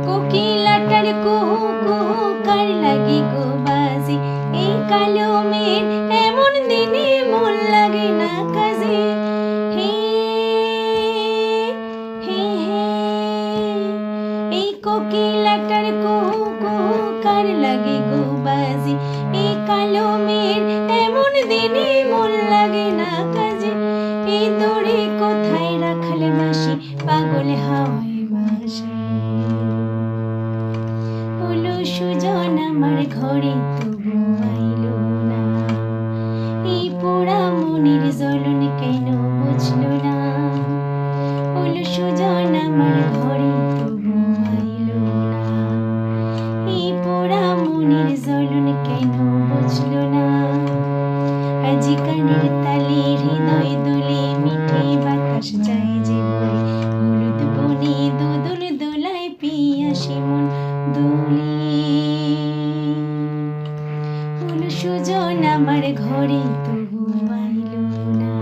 কোকিলাটার কুহু কুহু কার লাগে গো বাজে, এই কালো মেঘ এমন দিনে মন লাগে না কাজে। হে হে হে, এই কোকিলাটার কুহু কুহু কার লাগে গো বাজে, এই কালো মেঘ এমন দিনে মন লাগে না কাজে। এই দড়ি কোথায় রাখলে মাসি, পাগল হাওয়ায় ভাসে। হলো সুজন আমার ঘরে তবু আইলো না, এই পোড়া মনের জ্বলন কেন বুঝলো না। হলো সুজন আমার ঘরে তবু আইলো না, এই পোড়া মনের জ্বলন কেন বুঝলো না। আজি কানের তালে হৃদয় দোলে, মিঠে বাতাস যায় যে বলে, হলুদ বনে দোদুল দোলায় পিয়াসী মন দোলে। হলো সুজন আমার ঘরে তবু আইলো না,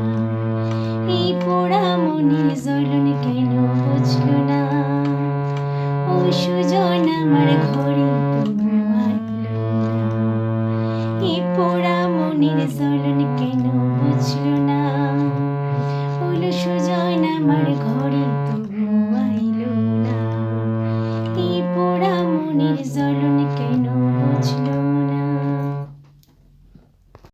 এই পোড়া মনের জ্বলন কেন বুঝলো না। ও সুজন আমার ঘরে তবু আইলো না, এই পোড়া মনের জ্বলন কেন বুঝলো না। হলো সুজন আমার ঘরে